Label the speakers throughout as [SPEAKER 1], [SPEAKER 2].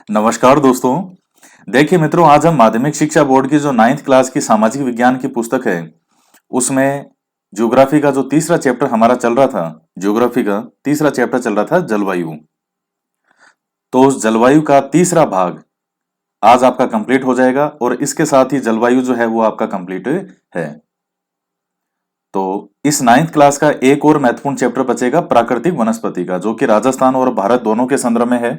[SPEAKER 1] नमस्कार दोस्तों। देखिए मित्रों, आज हम माध्यमिक शिक्षा बोर्ड की जो 9th क्लास की सामाजिक विज्ञान की पुस्तक है, उसमें ज्योग्राफी का जो तीसरा चैप्टर हमारा चल रहा था, ज्योग्राफी का तीसरा चैप्टर चल रहा था जलवायु। तो उस जलवायु का तीसरा भाग आज आपका कंप्लीट हो जाएगा और इसके साथ ही जलवायु जो है वो आपका कंप्लीट है। तो इस 9th क्लास का एक और महत्वपूर्ण चैप्टर बचेगा प्राकृतिक वनस्पति का, जो कि राजस्थान और भारत दोनों के संदर्भ में है।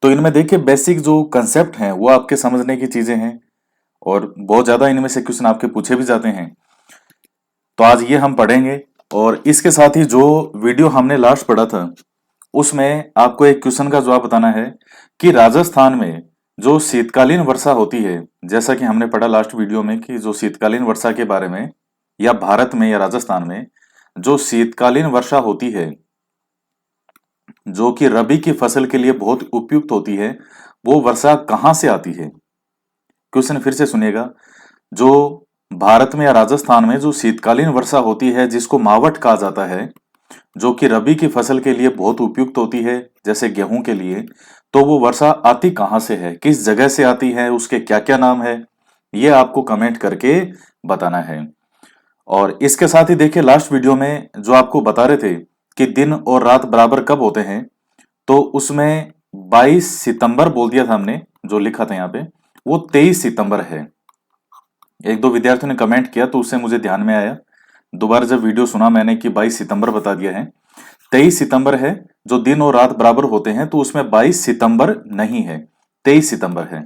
[SPEAKER 1] तो इनमें देखिए बेसिक जो कंसेप्ट हैं वो आपके समझने की चीजें हैं और बहुत ज्यादा इनमें से क्वेश्चन आपके पूछे भी जाते हैं। तो आज ये हम पढ़ेंगे और इसके साथ ही जो वीडियो हमने लास्ट पढ़ा था उसमें आपको एक क्वेश्चन का जवाब बताना है कि राजस्थान में जो शीतकालीन वर्षा होती है, जैसा कि हमने पढ़ा लास्ट वीडियो में कि जो शीतकालीन वर्षा के बारे में, या भारत में या राजस्थान में जो शीतकालीन वर्षा होती है जो कि रबी की फसल के लिए बहुत उपयुक्त होती है, वो वर्षा कहाँ से आती है। क्वेश्चन फिर से सुनिएगा। जो भारत में या राजस्थान में जो शीतकालीन वर्षा होती है जिसको मावठ कहा जाता है, जो कि रबी की फसल के लिए बहुत उपयुक्त होती है जैसे गेहूं के लिए, तो वो वर्षा आती कहाँ से है, किस जगह से आती है, उसके क्या क्या नाम है, ये आपको कमेंट करके बताना है। और इसके साथ ही देखिए लास्ट वीडियो में जो आपको बता रहे थे कि दिन और रात बराबर कब होते हैं, तो उसमें 22 सितंबर बोल दिया था हमने, जो लिखा था यहाँ पे वो 23 सितंबर है। एक दो विद्यार्थियों ने कमेंट किया तो उससे मुझे ध्यान में आया, दोबारा जब वीडियो सुना मैंने कि 22 सितंबर बता दिया है। 23 सितंबर है। जो दिन और रात बराबर होते हैं तो उसमें 22 सितंबर नहीं है, 23 सितंबर है।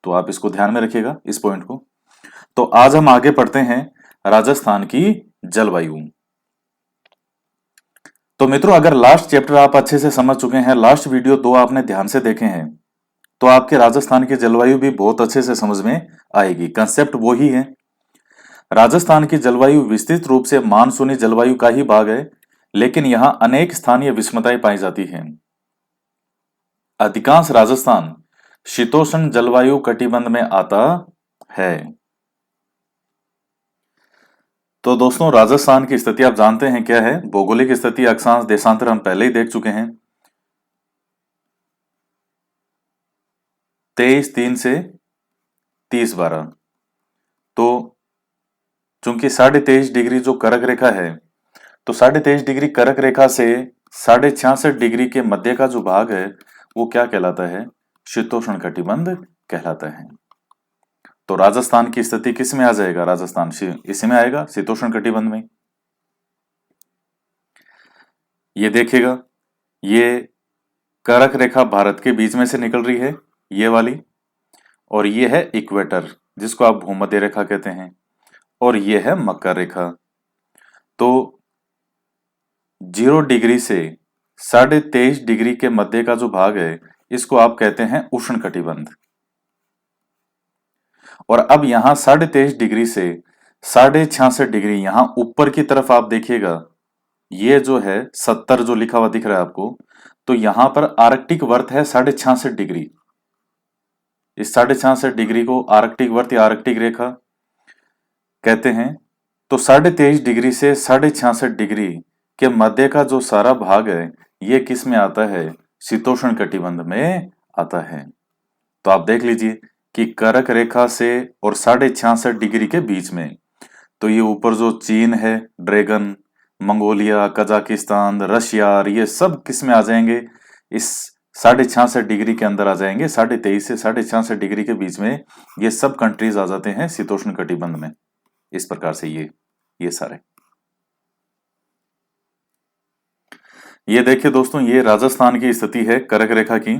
[SPEAKER 1] तो आप इसको ध्यान में रखिएगा इस पॉइंट को। तो आज हम आगे पढ़ते हैं राजस्थान की जलवायु। तो मित्रों, अगर लास्ट चैप्टर आप अच्छे से समझ चुके हैं, लास्ट वीडियो 2 आपने ध्यान से देखे हैं, तो आपके राजस्थान की जलवायु भी बहुत अच्छे से समझ में आएगी। कंसेप्ट वो ही है। राजस्थान की जलवायु विस्तृत रूप से मानसूनी जलवायु का ही भाग है, लेकिन यहां अनेक स्थानीय विषमताएं पाई जाती हैं। अधिकांश राजस्थान शीतोष्ण जलवायु कटिबंध में आता है। तो दोस्तों, राजस्थान की स्थिति आप जानते हैं क्या है। भौगोलिक स्थिति, अक्षांश, देशांतर हम पहले ही देख चुके हैं। 23/3 से 30/12। तो चूंकि 23.5 डिग्री जो कर्क रेखा है, तो 23.5 डिग्री कर्क रेखा से 66.5 डिग्री के मध्य का जो भाग है वो क्या कहलाता है, शीतोष्ण कटिबंध कहलाता है। तो राजस्थान की स्थिति किस में आ जाएगा, राजस्थान इसमें आएगा, शीतोष्ण कटिबंध में। ये देखिएगा, ये कर्क रेखा भारत के बीच में से निकल रही है, ये वाली, और ये है इक्वेटर जिसको आप भूमध्य रेखा कहते हैं, और ये है मकर रेखा। तो 0 डिग्री से 23.5 डिग्री के मध्य का जो भाग है इसको आप कहते हैं उष्ण कटिबंध। और अब यहां 23.5 डिग्री से 66.5 डिग्री यहां ऊपर की तरफ आप देखिएगा, ये जो है 70 जो लिखा हुआ दिख रहा है आपको, तो यहां पर आर्कटिक वर्त है 66.5 डिग्री। इस 66.5 डिग्री को आर्कटिक वर्त या आर्कटिक रेखा कहते हैं। तो 23.5 डिग्री से 66.5 डिग्री के मध्य का जो सारा भाग है ये किस में आता है, शीतोष्ण कटिबंध में आता है। तो आप देख लीजिए कि कर्क रेखा से और 66.5 डिग्री के बीच में, तो ये ऊपर जो चीन है, ड्रैगन, मंगोलिया, कजाकिस्तान, रशिया, ये सब किस में आ जाएंगे, इस 66.5 डिग्री के अंदर आ जाएंगे। 23.5 से 66.5 डिग्री के बीच में ये सब कंट्रीज आ जाते हैं शीतोष्ण कटिबंध में। इस प्रकार से ये सारे, ये देखिए दोस्तों, ये राजस्थान की स्थिति है कर्क रेखा की।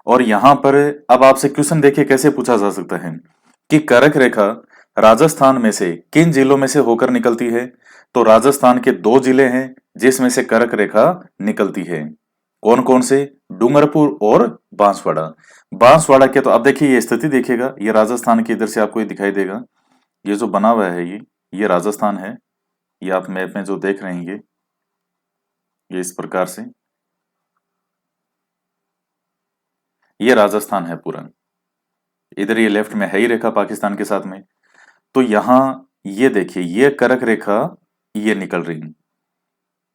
[SPEAKER 1] और यहां पर अब आपसे क्वेश्चन देखिए कैसे पूछा जा सकता है कि कर्क रेखा राजस्थान में से किन जिलों में से होकर निकलती है। तो राजस्थान के 2 जिले हैं जिसमें से कर्क रेखा निकलती है। कौन कौन से, डूंगरपुर और बांसवाड़ा। बांसवाड़ा के, तो अब देखिए ये स्थिति देखिएगा, ये राजस्थान की इधर से आपको ये दिखाई देगा, ये जो बना हुआ है ये राजस्थान है। ये आप मैप में जो देख रहे हैं ये इस प्रकार से, ये राजस्थान है पूरा। इधर ये लेफ्ट में है ही रेखा पाकिस्तान के साथ में। तो यहां ये देखिए, ये कर्क रेखा ये निकल रही है।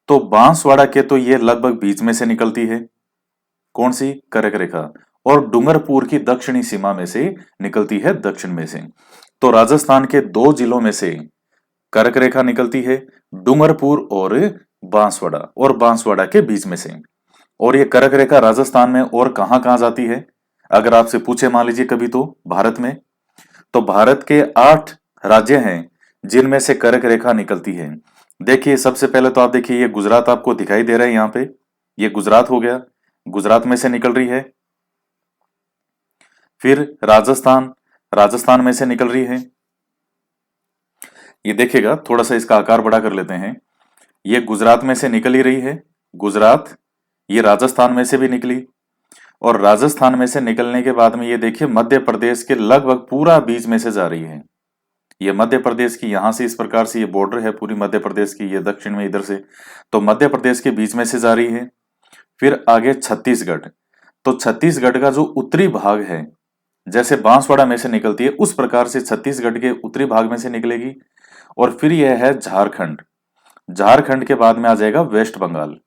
[SPEAKER 1] तो बांसवाड़ा के तो ये लगभग बीच में से निकलती है, कौन सी, कर्क रेखा। और डूंगरपुर की दक्षिणी सीमा में से निकलती है, दक्षिण में से। तो राजस्थान के दो जिलों में से कर्क रेखा निकलती है, डूंगरपुर और बांसवाड़ा के बीच में से। और ये कर्क रेखा राजस्थान में और कहां कहां जाती है, अगर आपसे पूछे मान लीजिए कभी तो भारत में, तो भारत के 8 राज्य हैं जिनमें से कर्क रेखा निकलती है। देखिए सबसे पहले तो आप देखिए ये गुजरात आपको दिखाई दे रहा है यहाँ पे, ये गुजरात हो गया, गुजरात में से निकल रही है। फिर राजस्थान, राजस्थान में से निकल रही है। ये देखिएगा थोड़ा सा इसका आकार बड़ा कर लेते हैं, ये गुजरात में से निकल ही रही है, गुजरात। ये राजस्थान में से भी निकली, और राजस्थान में से निकलने के बाद में ये देखिए मध्य प्रदेश के लगभग पूरा बीच में से जा रही है। ये मध्य प्रदेश की यहां से इस प्रकार से ये बॉर्डर है पूरी मध्य प्रदेश की, ये दक्षिण में इधर से, तो मध्य प्रदेश के बीच में से जा रही है। फिर आगे छत्तीसगढ़, तो छत्तीसगढ़ का जो उत्तरी भाग है, जैसे बांसवाड़ा में से निकलती है उस प्रकार से छत्तीसगढ़ के उत्तरी भाग में से निकलेगी। और फिर यह है झारखंड, झारखंड के बाद में आ जाएगा वेस्ट बंगाल।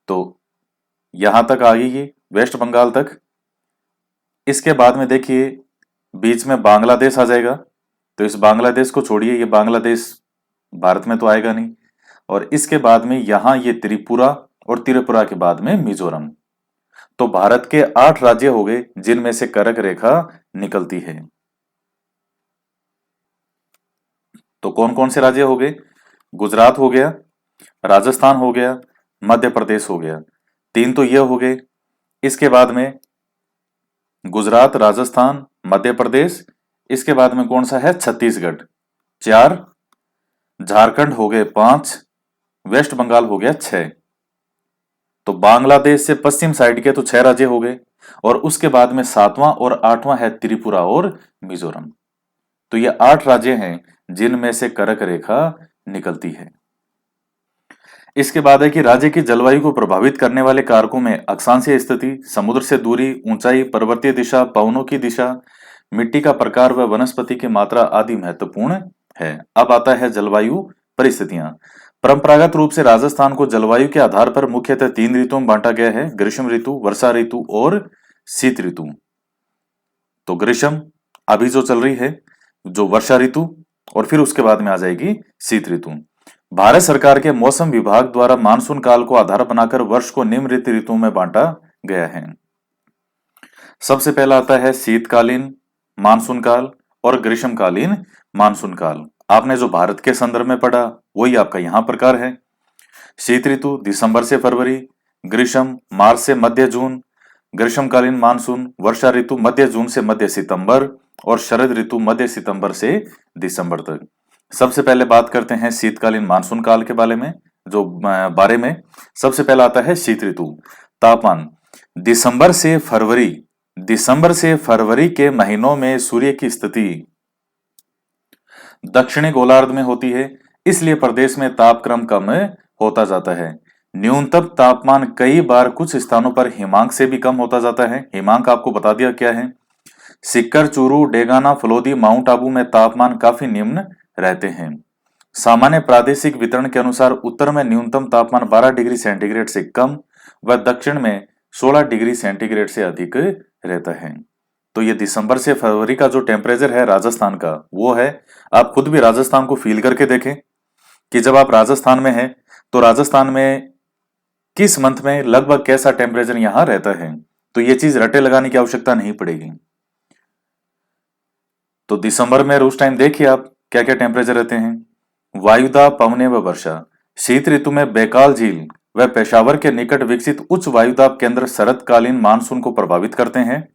[SPEAKER 1] तो यहां तक आ गई ये वेस्ट बंगाल तक। इसके बाद में देखिए बीच में बांग्लादेश आ जाएगा, तो इस बांग्लादेश को छोड़िए, ये बांग्लादेश भारत में तो आएगा नहीं। और इसके बाद में यहां ये त्रिपुरा, और त्रिपुरा के बाद में मिजोरम। तो भारत के 8 राज्य हो गए जिनमें से कर्क रेखा निकलती है। तो कौन कौन से राज्य हो गए, गुजरात हो गया, राजस्थान हो गया, मध्य प्रदेश हो गया, 3 तो ये हो गए। इसके बाद में गुजरात, राजस्थान, मध्य प्रदेश, इसके बाद में कौन सा है, छत्तीसगढ़, 4, झारखंड हो गए 5, वेस्ट बंगाल हो गया 6। तो बांग्लादेश से पश्चिम साइड के तो 6 राज्य हो गए, और उसके बाद में 7वां और 8वां है त्रिपुरा और मिजोरम। तो ये 8 राज्य हैं जिनमें से कर्क रेखा निकलती है। इसके बाद है कि राज्य की जलवायु को प्रभावित करने वाले कारकों में अक्षांशीय स्थिति, समुद्र से दूरी, ऊंचाई, पर्वतीय दिशा, पवनों की दिशा, मिट्टी का प्रकार व वनस्पति की मात्रा आदि महत्वपूर्ण है। अब आता है जलवायु परिस्थितियां। परंपरागत रूप से राजस्थान को जलवायु के आधार पर मुख्यतः 3 ऋतुओं में बांटा गया है, ग्रीष्म ऋतु, वर्षा ऋतु और शीत ऋतु। तो ग्रीष्म अभी जो चल रही है, जो वर्षा ऋतु, और फिर उसके बाद में आ जाएगी शीत ऋतु। भारत सरकार के मौसम विभाग द्वारा मानसून काल को आधार बनाकर वर्ष को निम्नलिखित ऋतुओं में बांटा गया है। सबसे पहला आता है शीतकालीन मानसून काल और ग्रीष्मकालीन मानसून काल। आपने जो भारत के संदर्भ में पढ़ा वही आपका यहां प्रकार है। शीत ऋतु दिसंबर से फरवरी, ग्रीष्म मार्च से मध्य जून, ग्रीष्मकालीन मानसून वर्षा ऋतु मध्य जून से मध्य सितंबर, और शरद ऋतु मध्य सितंबर से दिसंबर तक। सबसे पहले बात करते हैं शीतकालीन मानसून काल के बारे में सबसे पहला आता है शीत ऋतु। तापमान दिसंबर से फरवरी के महीनों में सूर्य की स्थिति दक्षिणी गोलार्ध में होती है, इसलिए प्रदेश में तापक्रम कम होता जाता है। न्यूनतम तापमान कई बार कुछ स्थानों पर हिमांक से भी कम होता जाता है। हिमांक आपको बता दिया क्या है। सीकर, चूरू, डेगाना, फलोदी, माउंट आबू में तापमान काफी निम्न रहते हैं। सामान्य प्रादेशिक वितरण के अनुसार उत्तर में न्यूनतम तापमान 12 डिग्री सेंटीग्रेड से कम व दक्षिण में 16 डिग्री सेंटीग्रेड से अधिक रहता है। तो ये दिसंबर से फरवरी का जो टेम्परेचर है राजस्थान का वो है। आप खुद भी राजस्थान को फील करके देखें कि जब आप राजस्थान में हैं तो राजस्थान में किस मंथ में लगभग कैसा टेम्परेचर यहां रहता है। तो ये चीज रटे लगाने की आवश्यकता नहीं पड़ेगी। तो दिसंबर में उस टाइम देखिए आप क्या क्या टेम्परेचर रहते हैं। वायुदाब, पवने व वर्षा। शीत ऋतु में बैकाल झील व पेशावर के निकट विकसित उच्च वायुदाब केंद्र शरतकालीन मानसून को प्रभावित करते हैं।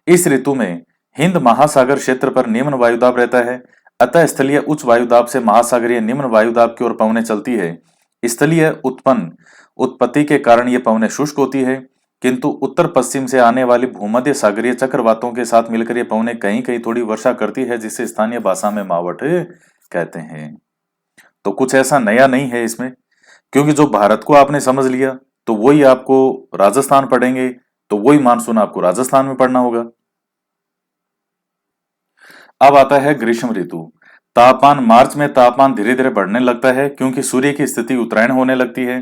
[SPEAKER 1] इस ऋतु में हिंद महासागर क्षेत्र पर निम्न वायुदाब रहता है, अतः स्थलीय उच्च वायुदाब से महासागरीय निम्न वायुदाब की ओर पवनें चलती है। स्थलीय उत्पत्ति के कारण ये पवनें शुष्क होती है, किंतु उत्तर पश्चिम से आने वाली भूमध्य सागरीय चक्रवातों के साथ मिलकर ये पवनें कहीं कहीं थोड़ी वर्षा करती है, जिसे स्थानीय भाषा में मावठ कहते हैं। तो कुछ ऐसा नया नहीं है इसमें, क्योंकि जो भारत को आपने समझ लिया तो वही आपको राजस्थान पढ़ेंगे तो वही मानसून आपको राजस्थान में पढ़ना होगा। अब आता है ग्रीष्म ऋतु। मार्च में तापमान धीरे धीरे बढ़ने लगता है क्योंकि सूर्य की स्थिति उत्तरायण होने लगती है।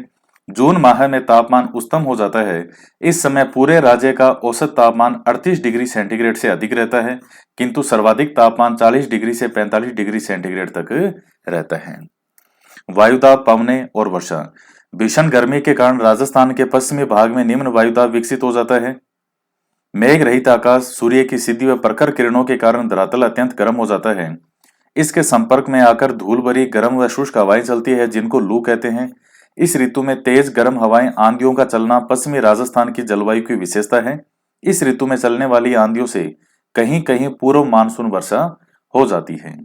[SPEAKER 1] जून माह में तापमान उच्चतम हो जाता है। इस समय पूरे राज्य का औसत तापमान 38 डिग्री सेंटीग्रेड से अधिक रहता है, किंतु सर्वाधिक तापमान 40 डिग्री से 45 डिग्री सेंटीग्रेड तक रहता है। वायुदाब, पवने और वर्षा। भीषण गर्मी के कारण राजस्थान के पश्चिमी भाग में निम्न वायुदाब विकसित हो जाता है। मेघ रहित आकाश, सूर्य की सीधी व प्रखर किरणों के कारण धरातल अत्यंत गर्म हो जाता है। इसके संपर्क में आकर धूल भरी गर्म व शुष्क हवाएं चलती है, जिनको लू कहते हैं। इस ऋतु में तेज गर्म हवाएं, आंधियों का चलना पश्चिमी राजस्थान की जलवायु की विशेषता है। इस ऋतु में चलने वाली आंधियों से कहीं कहीं पूर्व मानसून वर्षा हो जाती है।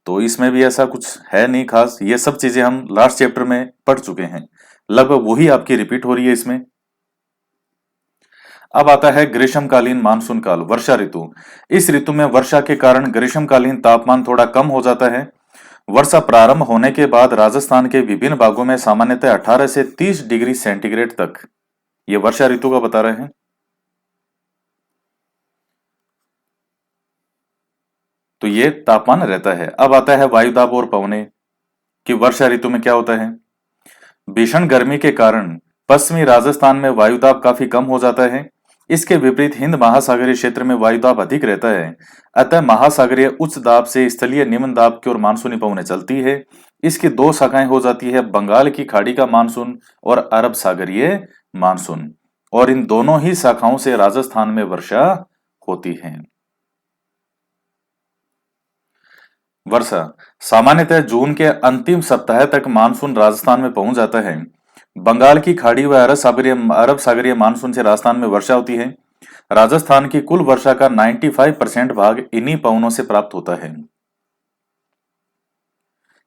[SPEAKER 1] तो इसमें भी ऐसा कुछ है नहीं खास, ये सब चीजें हम लास्ट चैप्टर में पढ़ चुके हैं, लगभग वही आपकी रिपीट हो रही है इसमें। अब आता है ग्रीष्मकालीन मानसून काल, वर्षा ऋतु। इस ऋतु में वर्षा के कारण ग्रीष्मकालीन तापमान थोड़ा कम हो जाता है। वर्षा प्रारंभ होने के बाद राजस्थान के विभिन्न भागों में सामान्यतः 18 से 30 डिग्री सेंटीग्रेड तक, ये वर्षा ऋतु का बता रहे हैं, तो ये तापमान रहता है। अब आता है वायुदाब और पवने कि वर्षा ऋतु में क्या होता है। भीषण गर्मी के कारण पश्चिमी राजस्थान में वायुदाब काफी कम हो जाता है। इसके विपरीत हिंद महासागरीय क्षेत्र में वायुदाब अधिक रहता है। अतः महासागरीय उच्च दाब से स्थलीय निम्न दाब की ओर मानसूनी पवनें चलती है। इसकी दो शाखाएं हो जाती है, बंगाल की खाड़ी का मानसून और अरब सागरीय मानसून, और इन दोनों ही शाखाओं से राजस्थान में वर्षा होती है। वर्षा सामान्यतः जून के अंतिम सप्ताह तक मानसून राजस्थान में पहुंच जाता है। बंगाल की खाड़ी व अरब सागरीय मानसून से राजस्थान में वर्षा होती है। राजस्थान की कुल वर्षा का 95% भाग इन्हीं पवनों से प्राप्त होता है।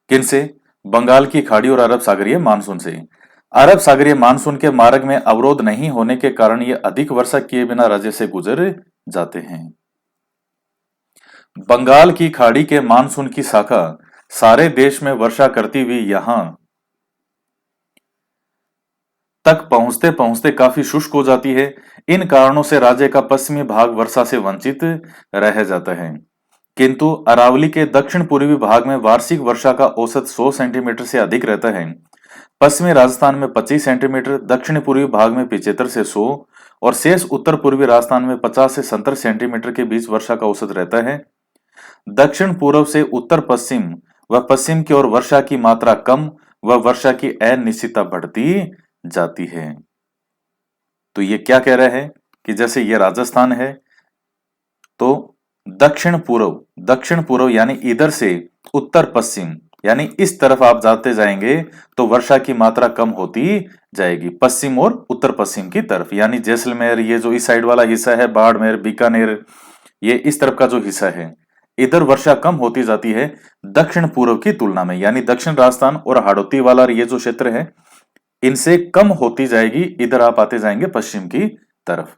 [SPEAKER 1] किनसे? बंगाल की खाड़ी और अरब सागरीय मानसून से। अरब सागरीय मानसून के मार्ग में अवरोध नहीं होने के कारण ये अधिक वर्षा किए बिना राज्य से गुजर जाते हैं। बंगाल की खाड़ी के मानसून की शाखा सारे देश में वर्षा करती हुई यहां तक पहुंचते पहुंचते काफी शुष्क हो जाती है। इन कारणों से राज्य का पश्चिमी भाग वर्षा से वंचित रह जाता है। किंतु अरावली के दक्षिण पूर्वी भाग में वार्षिक वर्षा का औसत 100 सेंटीमीटर से अधिक रहता है। पश्चिमी राजस्थान में 25 सेंटीमीटर, दक्षिण पूर्वी भाग में 75 से 100 और शेष उत्तर पूर्वी राजस्थान में 50 से 70 सेंटीमीटर के बीच वर्षा का औसत रहता है। दक्षिण पूर्व से उत्तर पश्चिम व पश्चिम की ओर वर्षा की मात्रा कम व वर्षा की अनिश्चितता बढ़ती जाती है। तो ये क्या कह रहा है कि जैसे ये राजस्थान है, तो दक्षिण पूर्व यानी इधर से उत्तर पश्चिम यानी इस तरफ आप जाते जाएंगे तो वर्षा की मात्रा कम होती जाएगी, पश्चिम और उत्तर पश्चिम की तरफ। यानी जैसलमेर, ये जो इस साइड वाला हिस्सा है, बाड़मेर, बीकानेर, ये इस तरफ का जो हिस्सा है, इधर वर्षा कम होती जाती है दक्षिण पूर्व की तुलना में। यानी दक्षिण राजस्थान और हाड़ौती वाला ये जो क्षेत्र है, इनसे कम होती जाएगी, इधर आप आते जाएंगे पश्चिम की तरफ।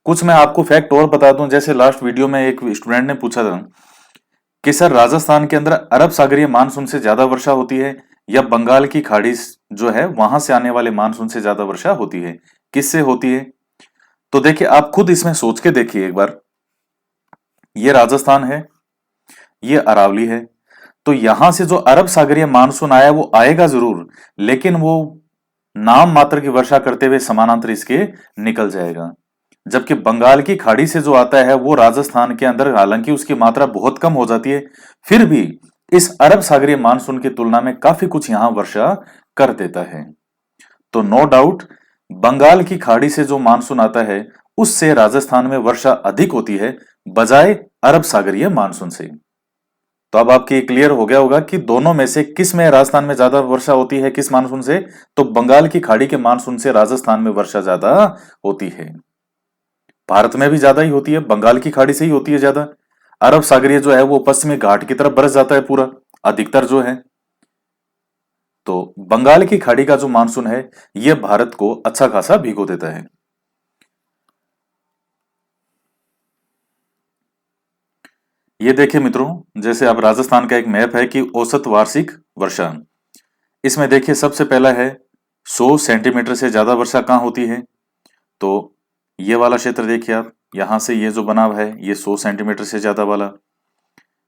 [SPEAKER 1] कुछ मैं आपको फैक्ट और बता दूं, जैसे लास्ट वीडियो में एक स्टूडेंट ने पूछा था कि सर राजस्थान के अंदर अरब सागरीय मानसून से ज्यादा वर्षा होती है या बंगाल की खाड़ी जो है वहां से आने वाले मानसून से ज्यादा वर्षा होती है, किससे होती है? तो देखिए, आप खुद इसमें सोच के देखिए एक बार। ये राजस्थान है, ये अरावली है, तो यहां से जो अरब सागरीय मानसून आया वो आएगा जरूर, लेकिन वो नाम मात्र की वर्षा करते हुए समानांतर इसके निकल जाएगा। जबकि बंगाल की खाड़ी से जो आता है वो राजस्थान के अंदर, हालांकि उसकी मात्रा बहुत कम हो जाती है, फिर भी इस अरब सागरीय मानसून की तुलना में काफी कुछ यहां वर्षा कर देता है। तो नो डाउट बंगाल की खाड़ी से जो मानसून आता है उससे राजस्थान में वर्षा अधिक होती है बजाय अरब सागरीय मानसून से। तो अब आपके क्लियर हो गया होगा कि दोनों में से किस में राजस्थान में ज्यादा वर्षा होती है, किस मानसून से? तो बंगाल की खाड़ी के मानसून से राजस्थान में वर्षा ज्यादा होती है। भारत में भी ज्यादा ही होती है, बंगाल की खाड़ी से ही होती है ज्यादा। अरब सागरीय जो है वो पश्चिमी घाट की तरफ बरस जाता है पूरा, अधिकतर जो है। तो बंगाल की खाड़ी का जो मानसून है यह भारत को अच्छा खासा भिगो देता है। ये देखिए मित्रों, जैसे अब राजस्थान का एक मैप है कि औसत वार्षिक वर्षा, इसमें देखिए सबसे पहला है 100 सेंटीमीटर से ज्यादा वर्षा कहाँ होती है। तो ये वाला क्षेत्र देखिए आप, यहां से ये जो बना हुआ है ये 100 सेंटीमीटर से ज्यादा वाला।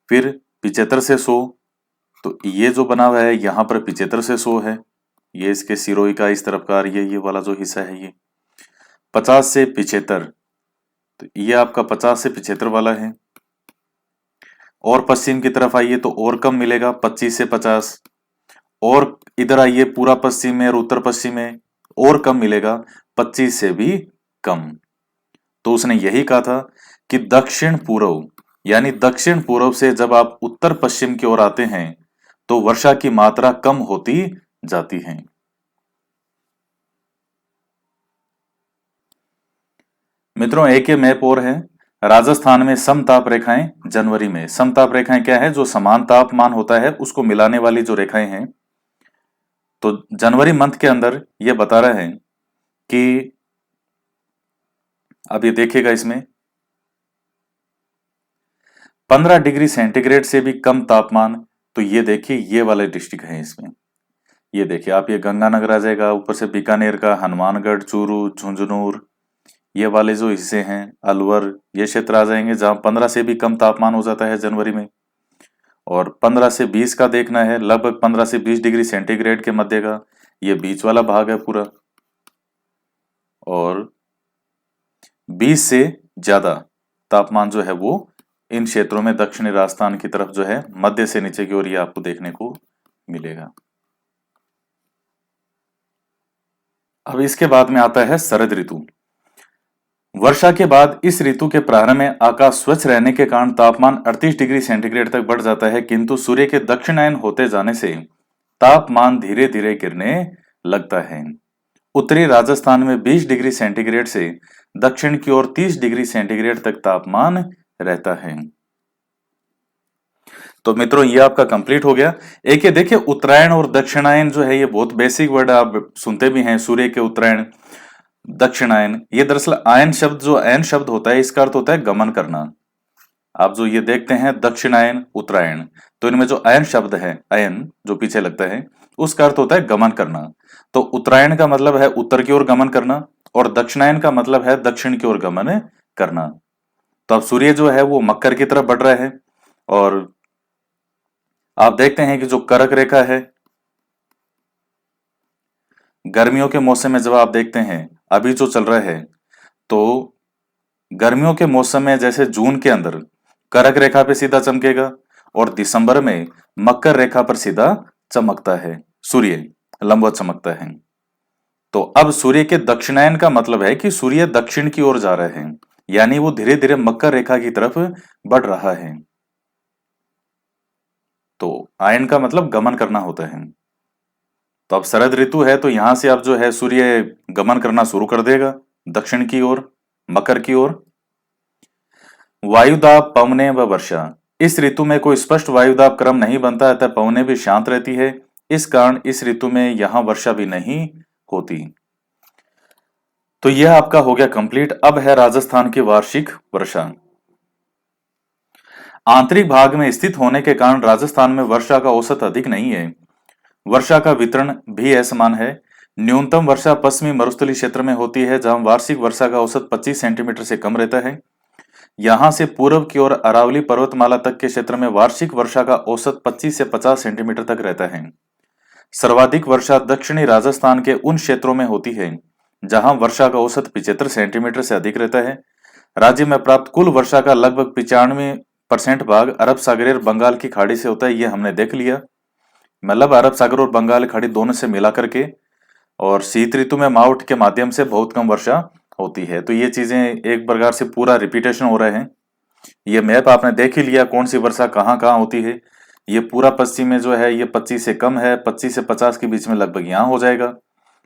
[SPEAKER 1] फिर 75 से 100, तो ये जो बना हुआ है यहां पर 75 से 100 है। ये इसके सिरोही का इस तरफ का, ये वाला जो हिस्सा है ये 50 से 75, तो ये आपका 50 से 75 वाला है। और पश्चिम की तरफ आइए तो और कम मिलेगा, 25 से 50। और इधर आइए पूरा पश्चिम में और उत्तर पश्चिम में और कम मिलेगा, 25 से भी कम। तो उसने यही कहा था कि दक्षिण पूर्व, यानी दक्षिण पूर्व से जब आप उत्तर पश्चिम की ओर आते हैं तो वर्षा की मात्रा कम होती जाती है। मित्रों, एक ये मैप और है। राजस्थान में समताप रेखाएं जनवरी में, समताप रेखाएं क्या है, जो समान तापमान होता है उसको मिलाने वाली जो रेखाएं हैं। तो जनवरी मंथ के अंदर ये बता रहे हैं कि अब ये देखिएगा, इसमें 15 डिग्री सेंटीग्रेड से भी कम तापमान। तो ये देखिए, ये वाले डिस्ट्रिक्ट है इसमें। ये देखिए आप, ये गंगानगर आ जाएगा, ऊपर से बीकानेर का, हनुमानगढ़, चूरू, झुंझुनूर, ये वाले जो हिस्से हैं, अलवर, ये क्षेत्र आ जाएंगे जहां 15 से भी कम तापमान हो जाता है जनवरी में। और 15 से 20 का देखना है, लगभग 15 से 20 डिग्री सेंटीग्रेड के मध्य का ये बीच वाला भाग है पूरा। और 20 से ज्यादा तापमान जो है वो इन क्षेत्रों में दक्षिणी राजस्थान की तरफ जो है मध्य से नीचे की ओर ये आपको देखने को मिलेगा। अब इसके बाद में आता है शरद ऋतु। वर्षा के बाद इस ऋतु के प्रारंभ में आकाश स्वच्छ रहने के कारण तापमान 38 डिग्री सेंटीग्रेड तक बढ़ जाता है, किंतु सूर्य के दक्षिणायन होते जाने से तापमान धीरे धीरे गिरने लगता है। उत्तरी राजस्थान में 20 डिग्री सेंटीग्रेड से दक्षिण की ओर 30 डिग्री सेंटीग्रेड तक तापमान रहता है। तो मित्रों, ये आपका कंप्लीट हो गया। एक ये देखिए, उत्तरायण और दक्षिणायन जो है ये बहुत बेसिक वर्ड आप सुनते भी हैं, सूर्य के उत्तरायण, दक्षिणायन। ये दरअसल आयन शब्द, जो आयन शब्द होता है इसका अर्थ होता है गमन करना। आप जो ये देखते हैं दक्षिणायन, उत्तरायण, तो इनमें जो आयन शब्द है, आयन जो पीछे लगता है, उसका अर्थ होता है गमन करना। तो उत्तरायण का मतलब है उत्तर की ओर गमन करना, और दक्षिणायन का मतलब है दक्षिण की ओर गमन करना। तो अब सूर्य जो है वो मकर की तरफ बढ़ रहा है, और आप देखते हैं कि जो कर्क रेखा है, गर्मियों के मौसम में जब आप देखते हैं अभी जो चल रहा है, तो गर्मियों के मौसम में जैसे जून के अंदर कर्क रेखा पे सीधा चमकेगा, और दिसंबर में मकर रेखा पर सीधा चमकता है, सूर्य लंबवत चमकता है। तो अब सूर्य के दक्षिणायन का मतलब है कि सूर्य दक्षिण की ओर जा रहे हैं, यानी वो धीरे धीरे मकर रेखा की तरफ बढ़ रहा है। तो आयन का मतलब गमन करना होता है। तो अब शरद ऋतु है, तो यहां से अब जो है सूर्य गमन करना शुरू कर देगा दक्षिण की ओर, मकर की ओर। वायुदाब, पवने व वर्षा। इस ऋतु में कोई स्पष्ट वायुदाब क्रम नहीं बनता, अतः पवने भी शांत रहती है। इस कारण इस ऋतु में यहां वर्षा भी नहीं होती। तो यह आपका हो गया कंप्लीट। अब है राजस्थान की वार्षिक वर्षा। आंतरिक भाग में स्थित होने के कारण राजस्थान में वर्षा का औसत अधिक नहीं है। वर्षा का वितरण भी असमान है। न्यूनतम वर्षा पश्चिमी मरुस्थलीय क्षेत्र में होती है, जहां वार्षिक वर्षा का औसत 25 सेंटीमीटर से कम रहता है। यहां से पूर्व की ओर अरावली पर्वतमाला तक के क्षेत्र में वार्षिक वर्षा का औसत 25 से 50 सेंटीमीटर तक रहता है। सर्वाधिक वर्षा दक्षिणी राजस्थान के उन क्षेत्रों में होती है जहां वर्षा का औसत 75 सेंटीमीटर से अधिक रहता है। राज्य में प्राप्त कुल वर्षा का लगभग 95% भाग अरब सागर और बंगाल की खाड़ी से होता है। यह हमने देख लिया, मतलब अरब सागर और बंगाल की खाड़ी दोनों से मिला करके। और शीत ऋतु में मावठ के माध्यम से बहुत कम वर्षा होती है। तो ये चीजें एक प्रकार से पूरा रिपीटेशन हो रहे हैं। ये मैप आपने देख ही लिया कौन सी वर्षा कहाँ कहाँ होती है। ये पूरा पश्चिम में जो है ये 25 से कम है, 25 से 50 के बीच में लगभग यहाँ हो जाएगा।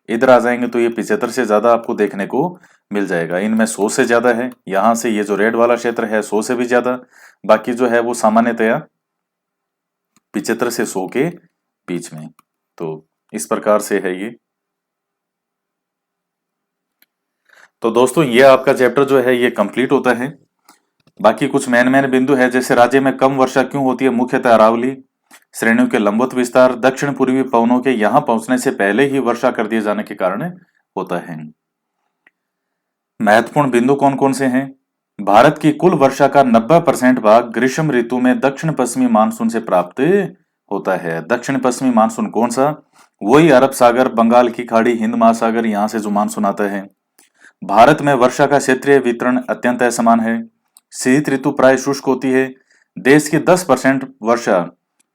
[SPEAKER 1] इधर आ जाएंगे तो ये 75 से ज्यादा आपको देखने को मिल जाएगा। इनमें 100 से ज्यादा है। यहाँ से ये जो रेड वाला क्षेत्र है 100 से भी ज्यादा, बाकी जो है वो सामान्यतया 75 से 100 के बीच में। तो इस प्रकार से है ये। तो दोस्तों, ये आपका चैप्टर जो है ये कंप्लीट होता है। बाकी कुछ मेन बिंदु है, जैसे राज्य में कम वर्षा क्यों होती है, मुख्यतः अरावली श्रेणियों के लंबवत विस्तार, दक्षिण पूर्वी पवनों के यहां पहुंचने से पहले ही वर्षा कर दिए जाने के कारण होता है। महत्वपूर्ण बिंदु कौन कौन से हैं? भारत की कुल वर्षा का 90% भाग ग्रीष्म ऋतु में दक्षिण पश्चिमी मानसून से प्राप्त होता है। दक्षिण पश्चिमी मानसून कौन सा? वही अरब सागर, बंगाल की खाड़ी, हिंद महासागर, यहाँ से जो मानसून आता है। भारत में वर्षा का क्षेत्रीय वितरण अत्यंत असमान है। शीत ऋतु प्राय शुष्क होती है। देश की 10% वर्षा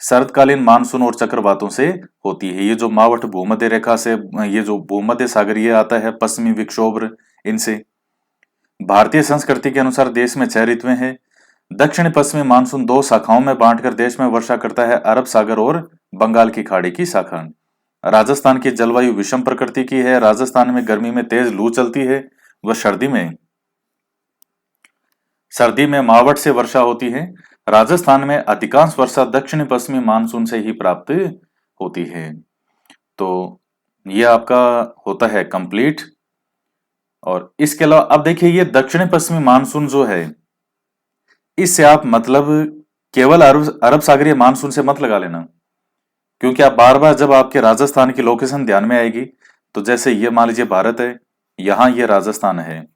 [SPEAKER 1] शरतकालीन मानसून और चक्रवातों से होती है। ये जो मावठ भूमध्य रेखा से, ये जो भूमध्य सागरीय आता है, पश्चिमी विक्षोभ, इनसे। भारतीय संस्कृति के अनुसार देश में 6 ऋतुएं हैं। दक्षिण पश्चिमी मानसून 2 शाखाओं में बांटकर देश में वर्षा करता है, अरब सागर और बंगाल की खाड़ी की शाखा। राजस्थान की जलवायु विषम प्रकृति की है। राजस्थान में गर्मी में तेज लू चलती है व सर्दी में मावठ से वर्षा होती है। राजस्थान में अधिकांश वर्षा दक्षिण पश्चिमी मानसून से ही प्राप्त होती है। तो यह आपका होता है कंप्लीट। और इसके अलावा अब देखिए, ये दक्षिण पश्चिमी मानसून जो है, इससे आप मतलब केवल अरब सागरीय मानसून से मत लगा लेना, क्योंकि आप बार बार जब आपके राजस्थान की लोकेशन ध्यान में आएगी, तो जैसे ये मान लीजिए भारत है, यहां ये राजस्थान है,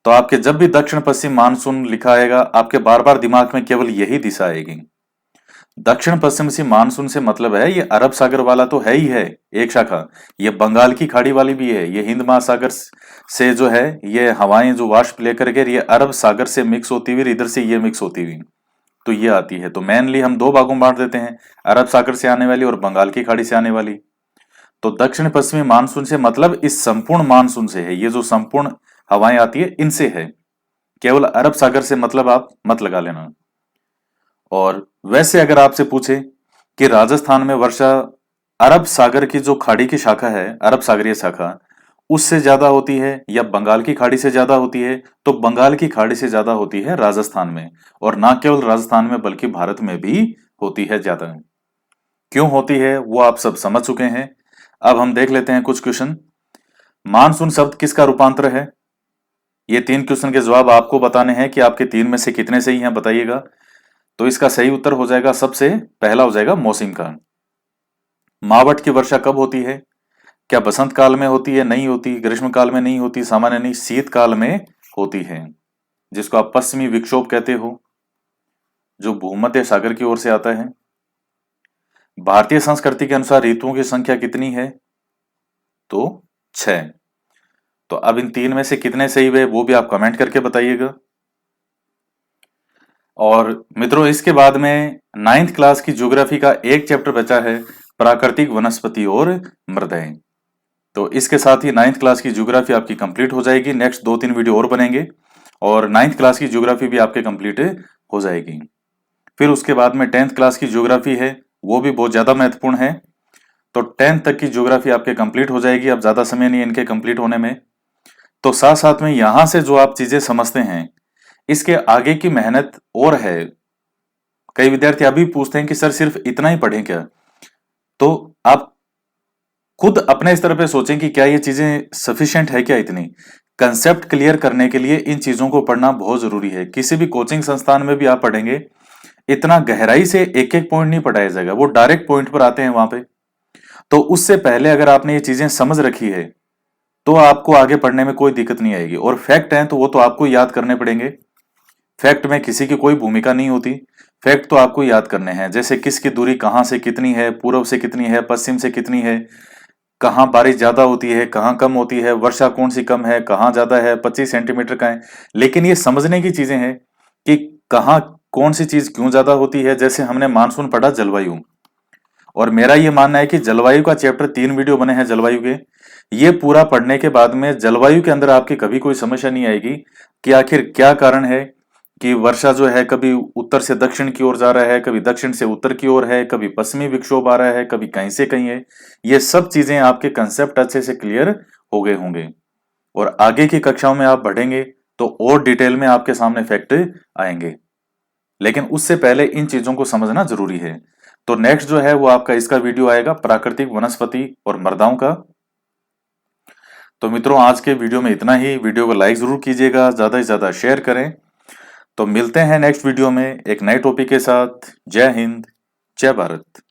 [SPEAKER 1] तो आपके जब भी दक्षिण पश्चिम मानसून लिखा आएगा, आपके बार बार दिमाग में केवल यही दिशा आएगी। दक्षिण पश्चिम से मानसून से मतलब है ये अरब सागर वाला तो है ही है एक शाखा, ये बंगाल की खाड़ी वाली भी है, ये हिंद महासागर से जो है ये हवाएं जो वाष्प लेकर के ये अरब सागर से मिक्स होती हुई इधर से ये मिक्स होती हुई तो ये आती है। तो मेनली हम 2 भागों में बांट देते हैं, अरब सागर से आने वाली और बंगाल की खाड़ी से आने वाली। तो दक्षिण पश्चिमी मानसून से मतलब इस संपूर्ण मानसून से है, ये जो संपूर्ण हवाएं आती है इनसे है, केवल अरब सागर से मतलब आप मत लगा लेना। और वैसे अगर आपसे पूछे कि राजस्थान में वर्षा अरब सागर की जो खाड़ी की शाखा है, अरब सागरीय शाखा, उससे ज्यादा होती है या बंगाल की खाड़ी से ज्यादा होती है, तो बंगाल की खाड़ी से ज्यादा होती है राजस्थान में। और ना केवल राजस्थान में बल्कि भारत में भी होती है ज्यादा। क्यों होती है वो आप सब समझ चुके हैं। अब हम देख लेते हैं कुछ क्वेश्चन। मानसून शब्द किसका रूपांतर है? ये 3 क्वेश्चन के जवाब आपको बताने हैं कि आपके 3 में से कितने सही हैं, बताइएगा। तो इसका सही उत्तर हो जाएगा, सबसे पहला हो जाएगा मौसम का। मावठ की वर्षा कब होती है? क्या बसंत काल में होती है? नहीं होती। ग्रीष्म काल में नहीं होती, सामान्य नहीं, शीत काल में होती है, जिसको आप पश्चिमी विक्षोभ कहते हो, जो भूमध्य सागर की ओर से आता है। भारतीय संस्कृति के अनुसार ऋतुओं की संख्या कितनी है? तो 6। तो अब इन 3 में से कितने सही हुए वो भी आप कमेंट करके बताइएगा। और मित्रों, इसके बाद में 9th क्लास की ज्योग्राफी का एक चैप्टर बचा है, प्राकृतिक वनस्पति और मृदाएं। तो इसके साथ ही 9th क्लास की ज्योग्राफी आपकी कंप्लीट हो जाएगी। नेक्स्ट 2-3 वीडियो और बनेंगे और 9th क्लास की ज्योग्राफी भी आपके कंप्लीट हो जाएगी। फिर उसके बाद में 10th क्लास की ज्योग्राफी है, वो भी बहुत ज्यादा महत्वपूर्ण है। तो 10th तक की ज्योग्राफी आपके कंप्लीट हो जाएगी। अब ज्यादा समय नहीं है इनके कंप्लीट होने में। तो साथ साथ में यहां से जो आप चीजें समझते हैं, इसके आगे की मेहनत और है। कई विद्यार्थी अभी पूछते हैं कि सर सिर्फ इतना ही पढ़ें क्या? तो आप खुद अपने स्तर पे सोचें कि क्या ये चीजें सफिशिएंट है क्या? इतनी कंसेप्ट क्लियर करने के लिए इन चीजों को पढ़ना बहुत जरूरी है। किसी भी कोचिंग संस्थान में भी आप पढ़ेंगे, इतना गहराई से एक एक पॉइंट नहीं पढ़ाया जाएगा, वो डायरेक्ट पॉइंट पर आते हैं वहां पे। तो उससे पहले अगर आपने ये चीजें समझ रखी है, तो आपको आगे पढ़ने में कोई दिक्कत नहीं आएगी। और फैक्ट है तो वो तो आपको याद करने पड़ेंगे। फैक्ट में किसी की कोई भूमिका नहीं होती, फैक्ट तो आपको याद करने हैं। जैसे किसकी दूरी कहां से कितनी है, पूर्व से कितनी है, पश्चिम से कितनी है, कहाँ बारिश ज्यादा होती है, कहाँ कम होती है, वर्षा कौन सी कम है, कहाँ ज्यादा है, 25 सेंटीमीटर का है। लेकिन ये समझने की चीजें हैं कि कहाँ कौन सी चीज क्यों ज्यादा होती है। जैसे हमने मानसून पढ़ा, जलवायु, और मेरा ये मानना है कि जलवायु का चैप्टर 3 वीडियो बने हैं जलवायु के। ये पूरा पढ़ने के बाद में जलवायु के अंदर आपकी कभी कोई समस्या नहीं आएगी कि आखिर क्या कारण है कि वर्षा जो है कभी उत्तर से दक्षिण की ओर जा रहा है, कभी दक्षिण से उत्तर की ओर है, कभी पश्चिमी विक्षोभ आ रहा है, कभी कहीं से कहीं है। ये सब चीजें आपके कंसेप्ट अच्छे से क्लियर हो गए होंगे और आगे की कक्षाओं में आप बढ़ेंगे तो और डिटेल में आपके सामने फैक्ट आएंगे। लेकिन उससे पहले इन चीजों को समझना जरूरी है। तो नेक्स्ट जो है वो आपका इसका वीडियो आएगा, प्राकृतिक वनस्पति और मृदाओं का। तो मित्रों, आज के वीडियो में इतना ही। वीडियो को लाइक जरूर कीजिएगा, ज्यादा से ज्यादा शेयर करें। तो मिलते हैं नेक्स्ट वीडियो में एक नए टॉपिक के साथ। जय हिंद, जय भारत।